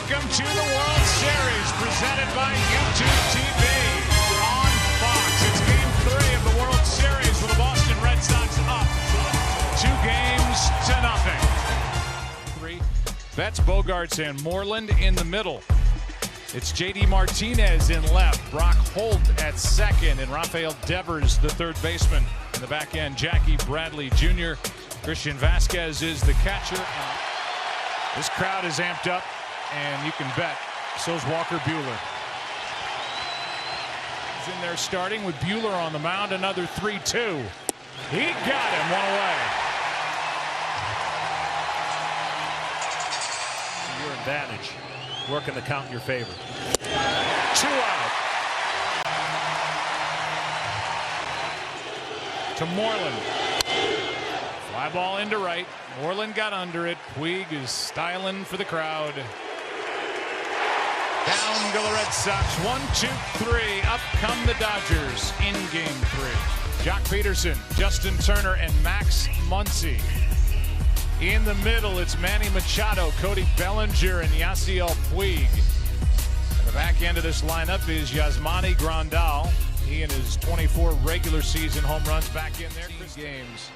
Welcome to the World Series, presented by YouTube TV on Fox. It's Game 3 of the World Series with the Boston Red Sox up 2-0. Three. Betts, Bogaerts, and Moreland in the middle. It's J.D. Martinez in left, Brock Holt at second, and Rafael Devers, the third baseman. In the back end, Jackie Bradley Jr. Christian Vasquez is the catcher. This crowd is amped up, and you can bet so's Walker Buehler. He's in there starting with Buehler on the mound. Another 3-2. He got him, one away. Your advantage, working the count in your favor. 2 out. To Moreland. Fly ball into right. Moreland got under it. Puig is styling for the crowd. Down go the Red Sox. 1-2-3. Up come the Dodgers in Game 3. Jock Peterson, Justin Turner, and Max Muncy. In the middle, it's Manny Machado, Cody Bellinger, and Yasiel Puig. And the back end of this lineup is Yasmani Grandal. He and his 24 regular season home runs back in there. Games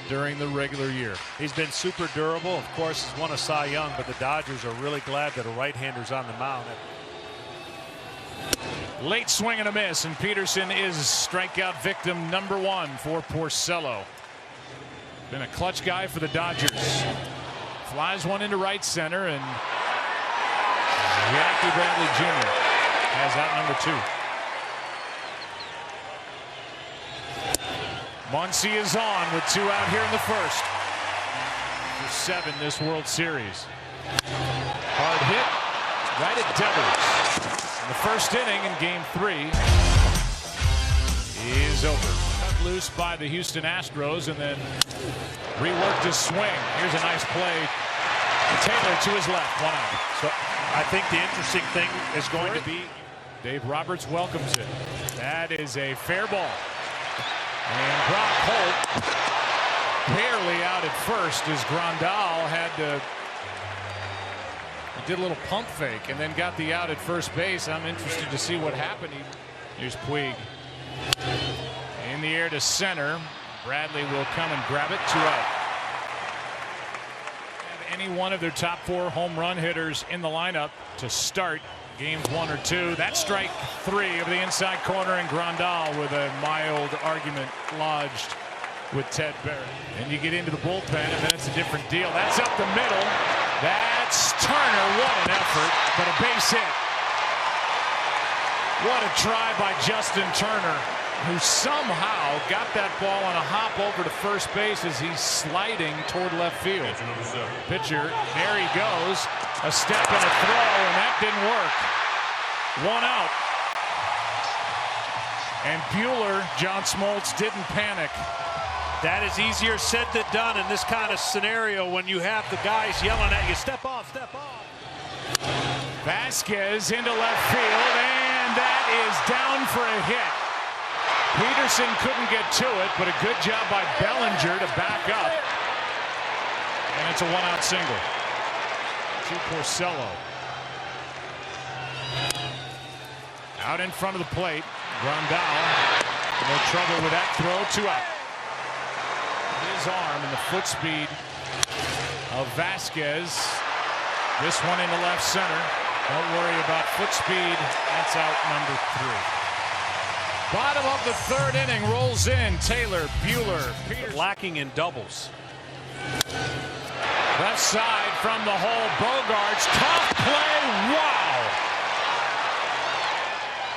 during the regular year. He's been super durable. Of course, he's won a Cy Young, but the Dodgers are really glad that a right-hander's on the mound. Late swing and a miss, and Peterson is strikeout victim number 1 for Porcello. Been a clutch guy for the Dodgers. Flies one into right center, and Jackie Bradley Jr. has out number 2. Muncy is on with 2 out here in the first. For 7 this World Series. Hard hit right at Devers. In the first inning in Game 3 is over. Cut loose by the Houston Astros and then reworked his swing. Here's a nice play. Taylor to his left, 1 out. So I think the interesting thing is going to be Dave Roberts welcomes it. That is a fair ball. And Brock Holt barely out at first as Grandal had to. He did a little pump fake and then got the out at first base. I'm interested to see what happened. Here's Puig. In the air to center. Bradley will come and grab it. 2 out. Have any one of their top 4 home run hitters in the lineup to start games 1 or 2. That's strike 3 of the inside corner, and Grandal with a mild argument lodged with Ted Barrett. And you get into the bullpen, and then it's a different deal. That's up the middle. That's Turner. What an effort, but a base hit. What a try by Justin Turner, who somehow got that ball on a hop over to first base as he's sliding toward left field. Pitcher, there he goes. A step and a throw, and that didn't work. 1 out. And Buehler, John Smoltz, didn't panic. that is easier said than done in this kind of scenario when you have the guys yelling at you, step off, step off. Vasquez into left field, and that is down for a hit. Peterson couldn't get to it, but a good job by Bellinger to back up. And it's a one-out single to Porcello. Out in front of the plate, Grandal. No trouble with that throw, 2 out. His arm and the foot speed of Vasquez. This one into left center. Don't worry about foot speed. That's out number 3. Bottom of the 3rd inning rolls in. Taylor, Buehler, Peterson. Lacking in doubles. Left side from the hole. Bogaerts. Tough play. Wow.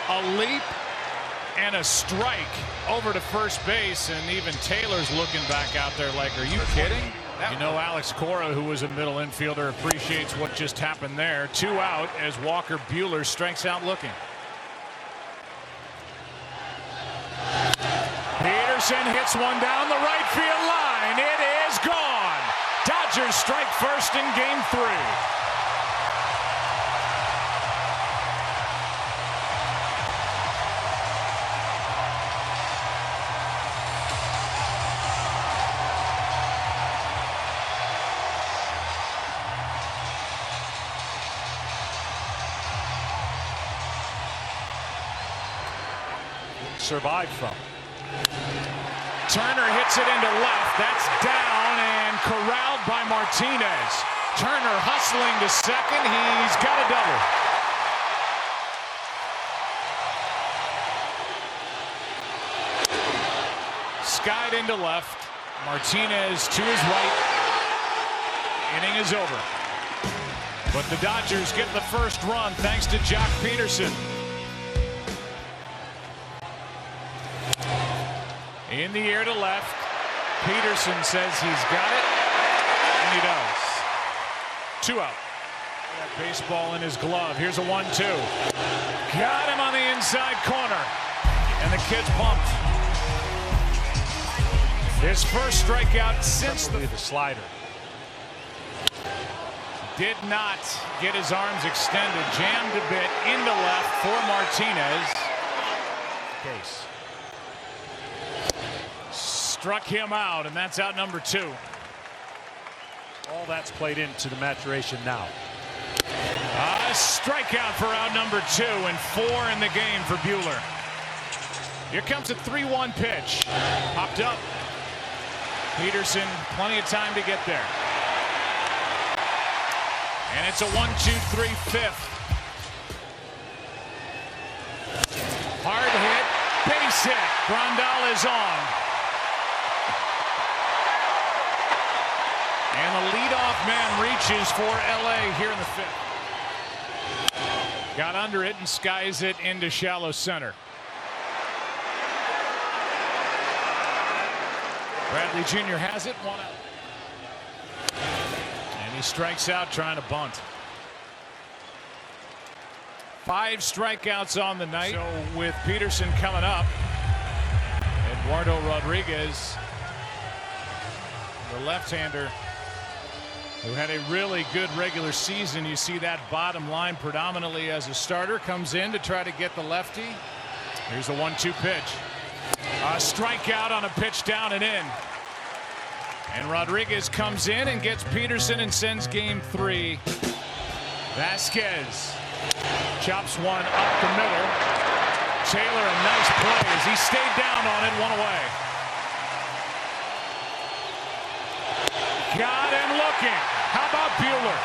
A leap and a strike over to first base, and even Taylor's looking back out there like, are you kidding? You know, Alex Cora, who was a middle infielder, appreciates what just happened there. 2 out as Walker Buehler strikes out looking. Peterson hits one down the right field line. It is gone. Dodgers strike first in game 3. survive from. Turner hits it into left. That's down and corralled by Martinez. Turner hustling to second. He's got a double. Skied into left. Martinez to his right. Inning is over. But the Dodgers get the first run thanks to Joc Pederson. In the air to left. Pederson says he's got it, and he does. 2 out. That baseball in his glove. Here's a 1-2. Got him on the inside corner, and the kid's pumped. His first strikeout since the slider. Did not get his arms extended. Jammed a bit into left for Martinez. Case. Struck him out, and that's out number 2. All that's played into the maturation now. A strikeout for out number 2 and 4 in the game for Buehler. Here comes a 3-1 pitch. Popped up. Pederson, plenty of time to get there. And it's a 1-2-3 fifth. Hard hit, base hit. Grandal is on. And the leadoff man reaches for LA here in the 5th. Got under it and skies it into shallow center. Bradley Jr. has it, 1 out. And he strikes out trying to bunt. 5 strikeouts on the night. So with Pederson coming up, Eduardo Rodriguez, the left-hander, who had a really good regular season. You see that bottom line predominantly as a starter, comes in to try to get the lefty. Here's the 1-2 pitch. A strikeout on a pitch down and in. And Rodriguez comes in and gets Pederson and sends game 3. Vasquez chops one up the middle. Taylor, a nice play as he stayed down on it, 1 away. Got him looking. How about Buehler?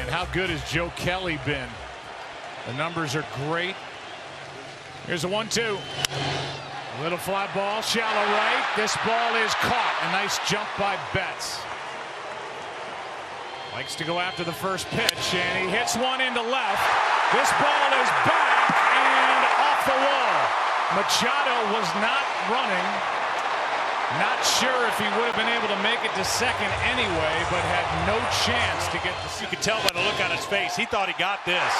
And how good has Joe Kelly been? The numbers are great. Here's a 1-2. A little fly ball, shallow right. This ball is caught. A nice jump by Betts. Likes to go after the first pitch, and he hits one into left. This ball is back and off the wall. Machado was not running. Not sure if he would have been able to make it to second anyway, but had no chance to get to second. You could tell by the look on his face. He thought he got this.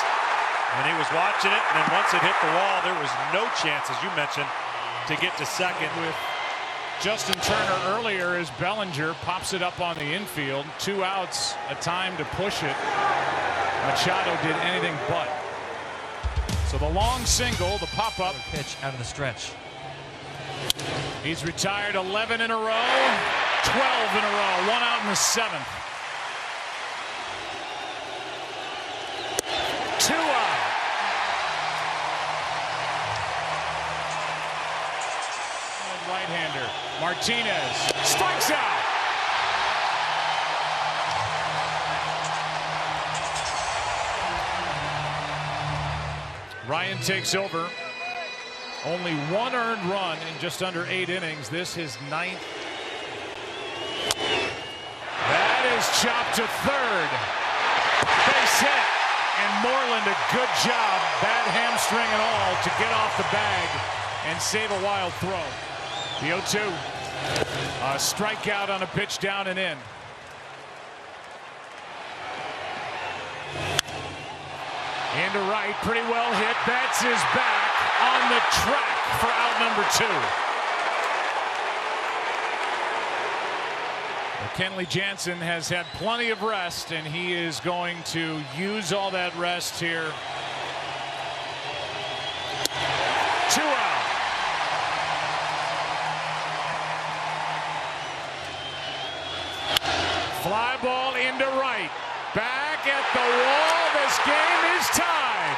And he was watching it, and then once it hit the wall, there was no chance, as you mentioned, to get to second. With Justin Turner earlier as Bellinger pops it up on the infield. 2 outs, a time to push it. Machado did anything but. So the long single, the pop-up pitch out of the stretch. He's retired 11 in a row, 12 in a row, 1 out in the 7th. 2 out. Right-hander Martinez strikes out. Ryan takes over. Only 1 earned run in just under 8 innings. This his 9th. That is chopped to third. Base hit. And Moreland, a good job, bad hamstring and all, to get off the bag and save a wild throw. The 0-2. A strikeout on a pitch down and in. Into right, pretty well hit. Betts is back on the track for out number 2. Well, Kenley Jansen has had plenty of rest, and he is going to use all that rest here. 2 out. Fly ball into right. back at the wall. This game is tied.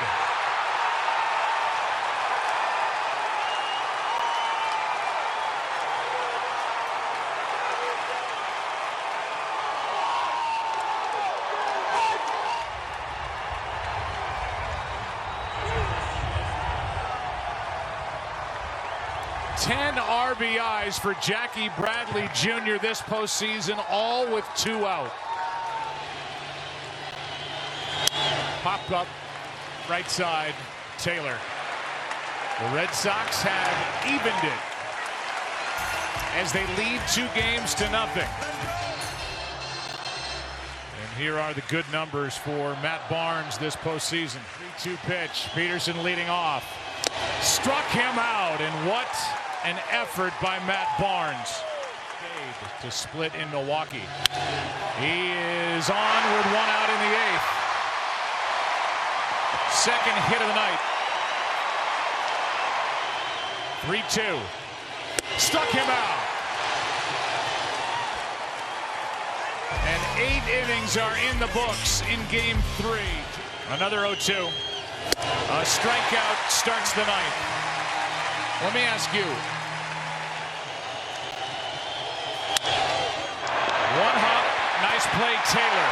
Ten RBIs for Jackie Bradley Jr. this postseason, all with 2 out. Popped up, right side, Taylor. The Red Sox have evened it as they lead 2 games to nothing. And here are the good numbers for Matt Barnes this postseason. 3-2 pitch, Peterson leading off. Struck him out, and what an effort by Matt Barnes to split in Milwaukee. He is on with 1 out in the 8th. Second hit of the night. 3-2. Struck him out. And 8 innings are in the books in game 3. Another 0-2. A strikeout starts the ninth. Let me ask you. 1 hop, nice play, Taylor.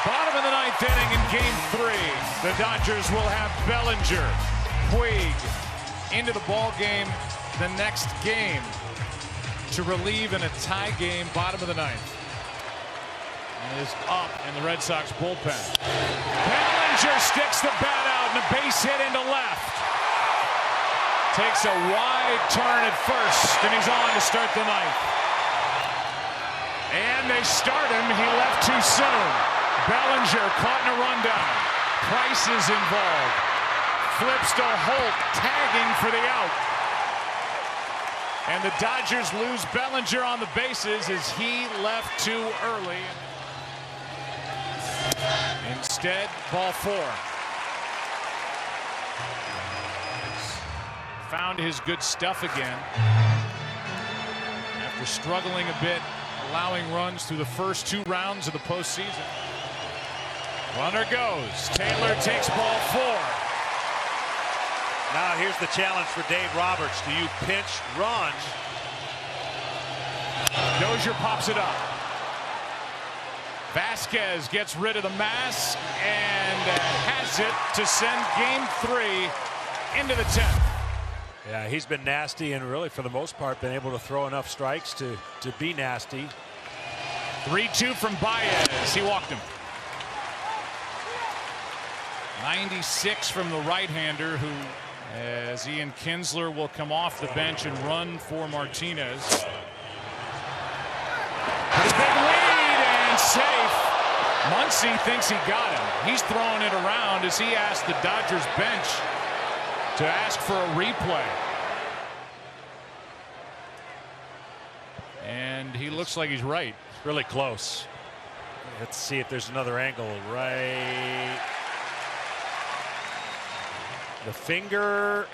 Bottom of the 9th inning in game 3. The Dodgers will have Bellinger, Puig into the ball game the next game to relieve in a tie game, bottom of the 9th. Is up in the Red Sox bullpen. Bellinger sticks the bat out and a base hit into left. Takes a wide turn at first, and he's on to start the 9th. And they start him. He left too soon. Bellinger caught in a rundown. Price is involved. Flips to Holt, tagging for the out. And the Dodgers lose Bellinger on the bases as he left too early. Instead, ball 4. Found his good stuff again after struggling a bit, allowing runs through the first 2 rounds of the postseason. Runner goes. Taylor takes ball 4. Now here's the challenge for Dave Roberts. Do you pinch run? Dozier pops it up. Vasquez gets rid of the mass and has it to send game 3 into the 10th. Yeah, he's been nasty and really, for the most part, been able to throw enough strikes to be nasty. 3-2 from Baez. He walked him. 96 from the right-hander, who, as Ian Kinsler will come off the bench and run for Martinez. Pretty big lead and safe. Muncy thinks he got him. He's throwing it around as he asked the Dodgers bench to ask for a replay. And he looks like he's right. Really close. Let's see if there's another angle. Right. The finger.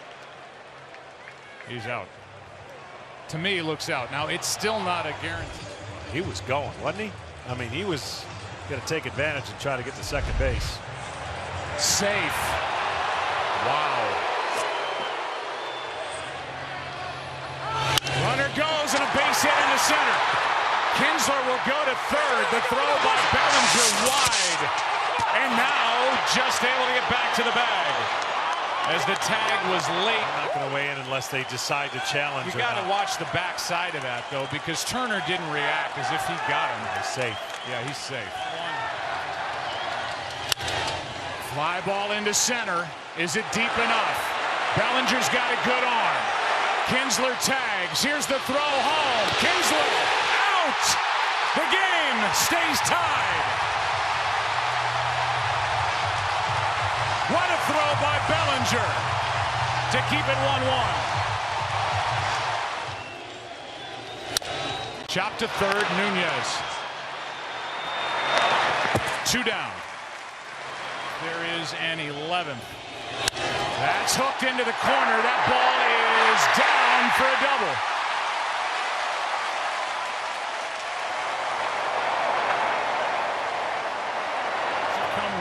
He's out. To me, he looks out. Now, it's still not a guarantee. He was going, wasn't he? I mean, he was going to take advantage and try to get to second base. Safe. Wow. Runner goes and a base hit into center. Kinsler will go to third. The throw by Bellinger wide. And now just able to get back to the bag as the tag was late. I'm not going to weigh in unless they decide to challenge. You got to watch the back side of that, though, because Turner didn't react as if he got him. He's safe. Yeah, he's safe. Fly ball into center. Is it deep enough? Bellinger's got a good arm. Kinsler tags. Here's the throw home. Kinsler out. The game stays tied. What a throw by Bellinger to keep it 1-1. Chop to third, Nunez. 2 down. There is an 11th. That's hooked into the corner. That ball is down for a double.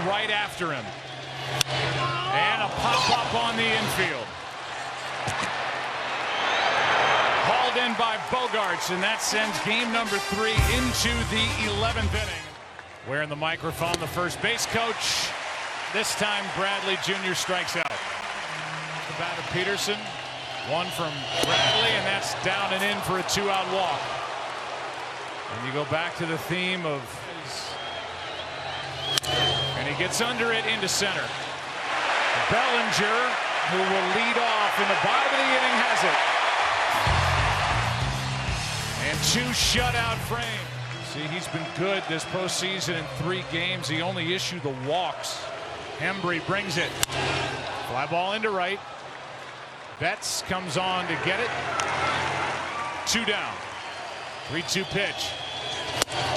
right after him. And a pop-up on the infield. Hauled in by Bogaerts, and that sends game number 3 into the 11th inning. Wearing the microphone, the first base coach. This time Bradley Jr. strikes out. The batter Peterson. One from Bradley, and that's down and in for a 2-out walk. And you go back to the theme of and he gets under it into center. Bellinger, who will lead off in the bottom of the inning, has it. And 2 shutout frames. See, he's been good this postseason in 3 games. He only issued the walks. Hembree brings it. Fly ball into right. Betts comes on to get it. 2 down. 3-2 pitch.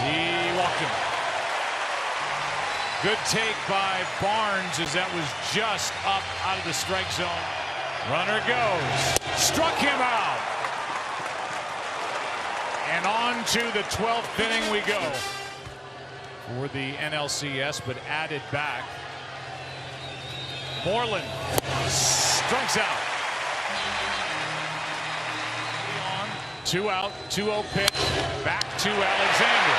He walked him. Good take by Barnes as that was just up out of the strike zone. Runner goes. Struck him out. And on to the 12th inning we go for the NLCS, but added back. Moreland strikes out. 2 out, 2-0 pitch, back to Alexander.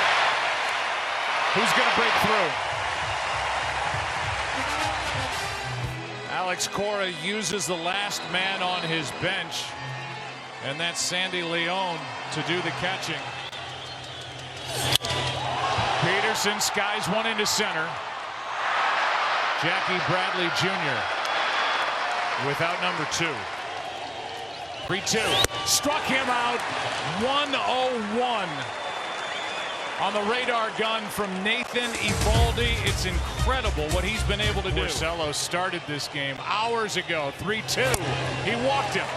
Who's going to break through? Alex Cora uses the last man on his bench, and that's Sandy Leon to do the catching. Peterson skies one into center. Jackie Bradley Jr. without number 2. 3-2. Struck him out. 1-0-1 on the radar gun from Nathan Eovaldi. It's incredible what he's been able to do. Porcello started this game hours ago. 3-2. He walked him.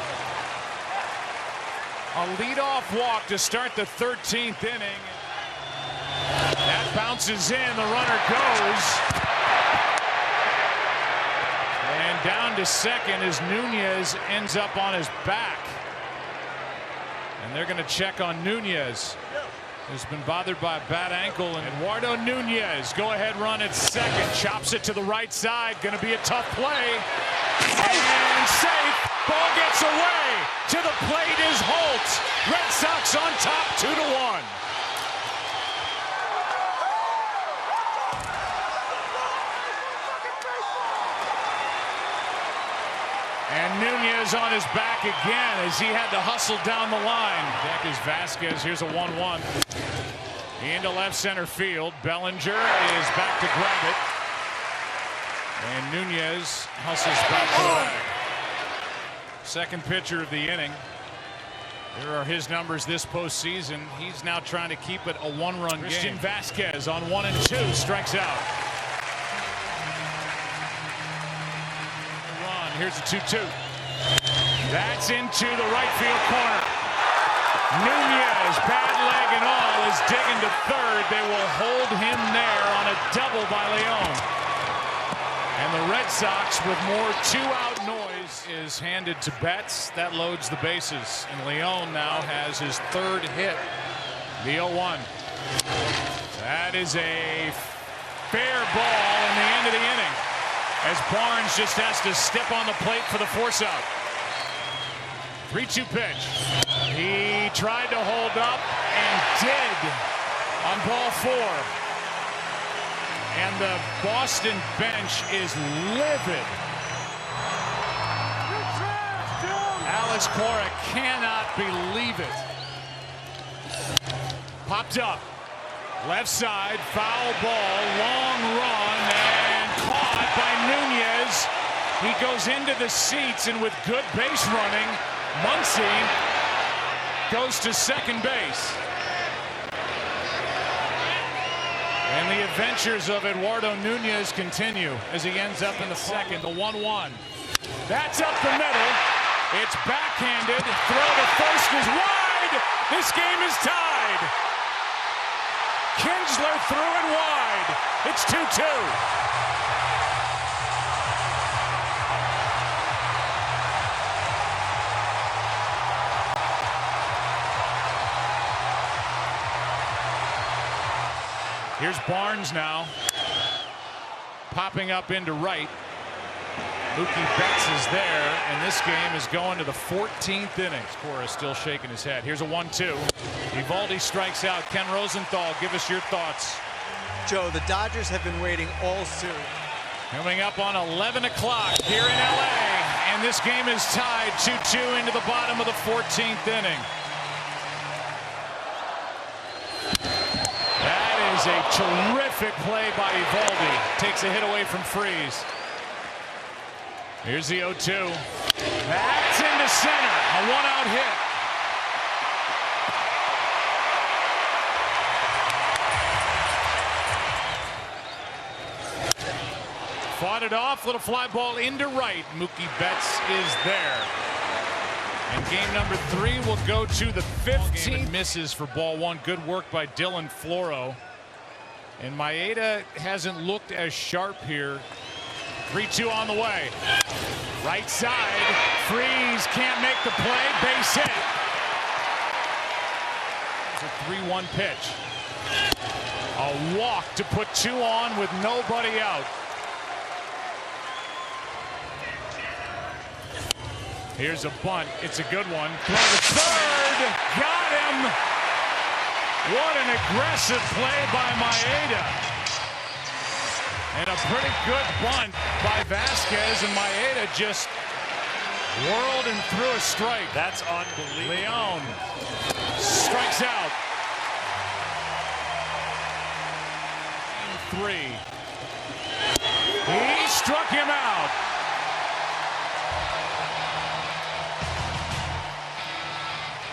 A leadoff walk to start the 13th inning. That bounces in. The runner goes. And down to second as Nunez ends up on his back. And they're going to check on Nunez, who's been bothered by a bad ankle. And Eduardo Nunez, go ahead run at second, chops it to the right side. Going to be a tough play. And safe. Ball gets away. To the plate is Holt. Red Sox on top 2-1. And Nunez on his back again as he had to hustle down the line. Deck is Vasquez. Here's a 1-1. Into left center field. Bellinger is back to grab it. And Nunez hustles back to the bag. Second pitcher of the inning. There are his numbers this postseason. He's now trying to keep it a 1-run game. Christian Vasquez on 1-2 strikes out. Here's a 2-2. That's into the right field corner. Nunez, bad leg and all, is digging to third. They will hold him there on a double by Leon. And the Red Sox, with more 2-out noise, is handed to Betts. That loads the bases. And Leon now has his 3rd hit. The 0-1. That is a fair ball in the end of the inning, as Barnes just has to step on the plate for the force out. 3-2 pitch. He tried to hold up and did on ball 4. And the Boston bench is livid. Alex Cora cannot believe it. Popped up. Left side, foul ball, long run, and caught by Nunez. He goes into the seats, and with good base running, Muncy goes to second base. And the adventures of Eduardo Nunez continue as he ends up in the second. The 1-1. That's up the middle. It's backhanded. Throw to first is wide. This game is tied. Kinsler threw it wide. It's 2-2. Here's Barnes now. popping up into right. Mookie Betts is there, and this game is going to the 14th inning. Cora still shaking his head. Here's a 1-2. Eovaldi strikes out. Ken Rosenthal, give us your thoughts. Joe, the Dodgers have been waiting all series. Coming up on 11 o'clock here in LA, and this game is tied 2-2 into the bottom of the 14th inning. That is a terrific play by Eovaldi. Takes a hit away from Freese. Here's the 0-2. That's into center. A one-out hit. Fought it off. Little fly ball into right. Mookie Betts is there. And game number 3 will go to the 15th. Misses for ball 1. Good work by Dylan Floro. And Maeda hasn't looked as sharp here. 3-2 on the way. Right side. Freese can't make the play. Base hit. It's a 3-1 pitch. A walk to put 2 on with nobody out. Here's a bunt. It's a good one. Throw to third. Got him. What an aggressive play by Maeda. And a pretty good bunt by Vasquez, and Maeda just whirled and threw a strike. That's unbelievable. Leon strikes out. 3. He struck him out.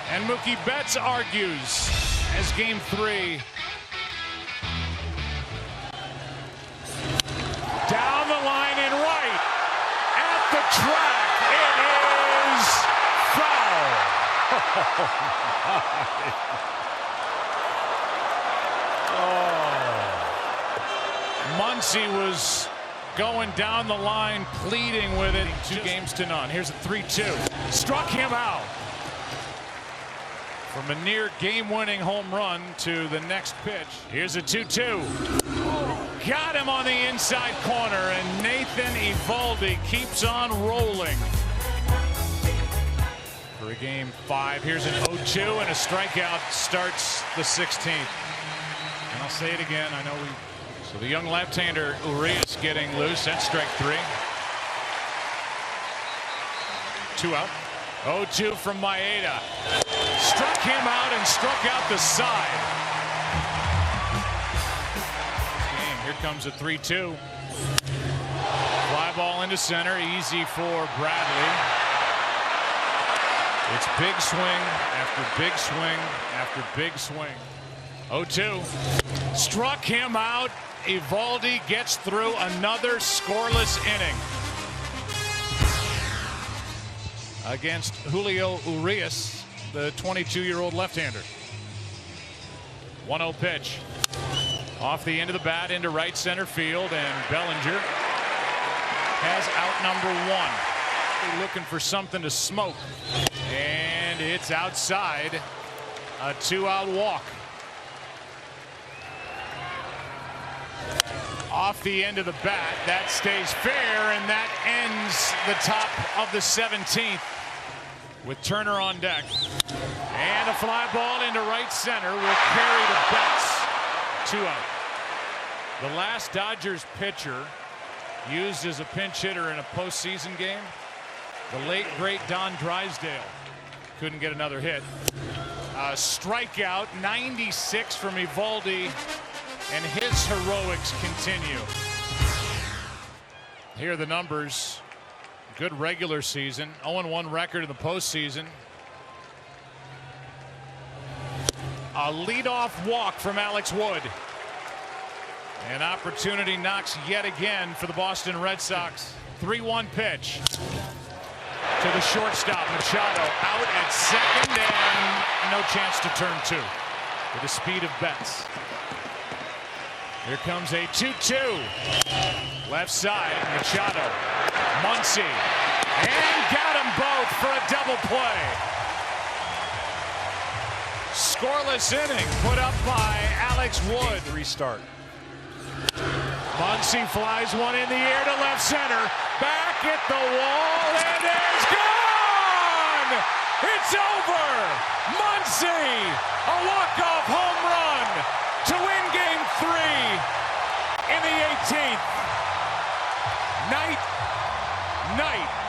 And Mookie Betts argues as game 3. Down the line and right. At the track. It is foul. Muncy was going down the line, pleading with it. 2-0. Here's a 3-2. Struck him out. From a near game-winning home run to the next pitch. Here's a 2-2. Got him on the inside corner, and Nathan Eovaldi keeps on rolling. For a game 5, here's an 0-2, and a strikeout starts the 16th. And I'll say it again, I know we... So the young left-hander Urias getting loose. That's strike 3. 2 out. 0-2 from Maeda. Struck him out and struck out the side. Here comes a 3-2. Fly ball into center. Easy for Bradley. It's big swing after big swing after big swing. 0-2. Struck him out. Eovaldi gets through another scoreless inning against Julio Urias, the 22-year-old left-hander. 1-0 pitch. Off the end of the bat into right center field, and Bellinger has out number 1. They're looking for something to smoke, and it's outside. A 2-out walk. Off the end of the bat, that stays fair, and that ends the top of the 17th with Turner on deck. And a fly ball into right center will carry to Betts. 2 out. The last Dodgers pitcher used as a pinch hitter in a postseason game, the late great Don Drysdale, couldn't get another hit. Strikeout, 96 from Eovaldi, and his heroics continue. Here are the numbers. Good regular season, 0-1 record in the postseason. A leadoff walk from Alex Wood. An opportunity knocks yet again for the Boston Red Sox. 3-1 pitch to the shortstop. Machado out at second, and no chance to turn 2 with the speed of Betts. Here comes a 2-2. Left side, Machado, Muncy, and got them both for a double play. Scoreless inning put up by Alex Wood. Restart. Muncy flies one in the air to left center. Back at the wall, and it's gone! It's over! Muncy, a walk-off home run to win Game 3 in the 18th. Night.